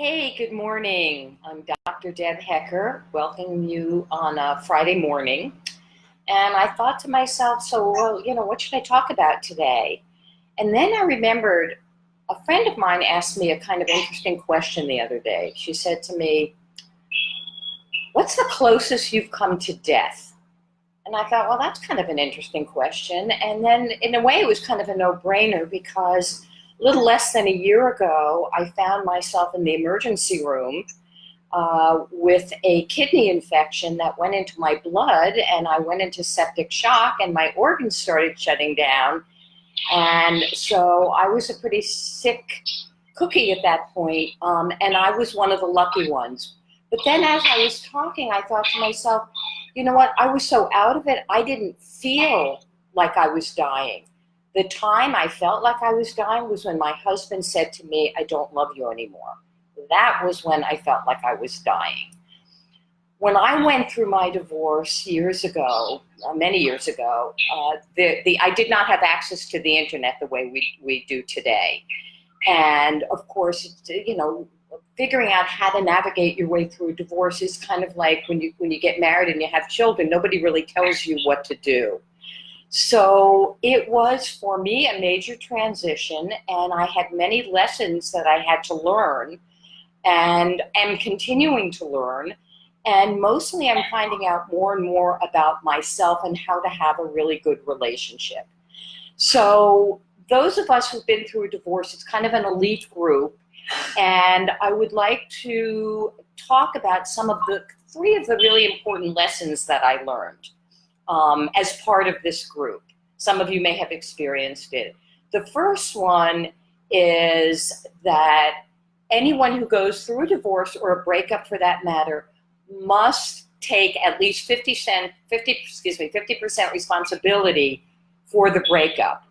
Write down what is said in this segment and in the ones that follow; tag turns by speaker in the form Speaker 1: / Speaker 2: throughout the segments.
Speaker 1: Hey, good morning. I'm Dr. Deb Hecker, welcoming you on a Friday morning. And I thought to myself, what should I talk about today? And then I remembered a friend of mine asked me a kind of interesting question the other day. She said to me, "What's the closest you've come to death?" And I thought, well, that's kind of an interesting question. And then in a way, it was kind of a no-brainer because a little less than a year ago, I found myself in the emergency room with a kidney infection that went into my blood, and I went into septic shock, and my organs started shutting down. And so I was a pretty sick cookie at that point, and I was one of the lucky ones. But then as I was talking, I thought to myself, you know what, I was so out of it, I didn't feel like I was dying. The time I felt like I was dying was when my husband said to me, "I don't love you anymore." That was when I felt like I was dying. When I went through my divorce years ago, many years ago, I did not have access to the internet the way we do today. And of course, figuring out how to navigate your way through a divorce is kind of like when you get married and you have children, nobody really tells you what to do. So it was, for me, a major transition, and I had many lessons that I had to learn and am continuing to learn. And mostly I'm finding out more and more about myself and how to have a really good relationship. So those of us who've been through a divorce, it's kind of an elite group. And I would like to talk about three of the really important lessons that I learned as part of this group. Some of you may have experienced it. The first one is that anyone who goes through a divorce or a breakup for that matter must take at least 50% responsibility for the breakup.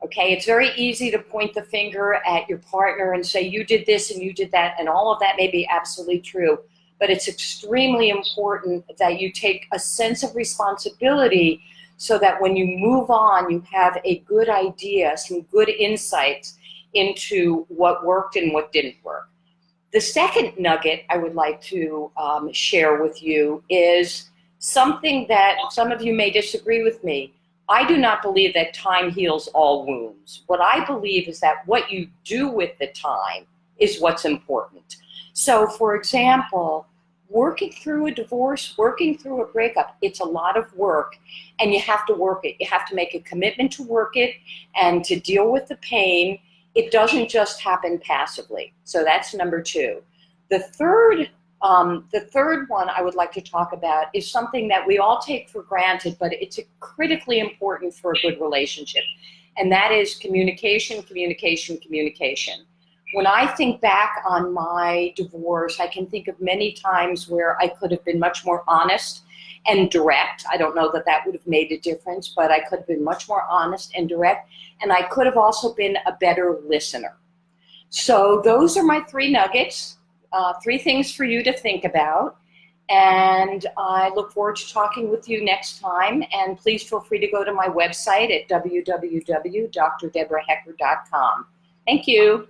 Speaker 1: Okay, it's very easy to point the finger at your partner and say, you did this and you did that, and all of that may be absolutely true. But it's extremely important that you take a sense of responsibility so that when you move on, you have a good idea, some good insights into what worked and what didn't work. The second nugget I would like to share with you is something that some of you may disagree with me. I do not believe that time heals all wounds. What I believe is that what you do with the time is what's important. So, for example, working through a divorce, working through a breakup, it's a lot of work, and you have to work it. You have to make a commitment to work it and to deal with the pain. It doesn't just happen passively. So that's number two. The third one I would like to talk about is something that we all take for granted, but it's critically important for a good relationship, and that is communication, communication, communication. When I think back on my divorce, I can think of many times where I could have been much more honest and direct. I don't know that that would have made a difference, but I could have been much more honest and direct, and I could have also been a better listener. So those are my three nuggets, three things for you to think about, and I look forward to talking with you next time. And please feel free to go to my website at www.drdeborahhecker.com. Thank you.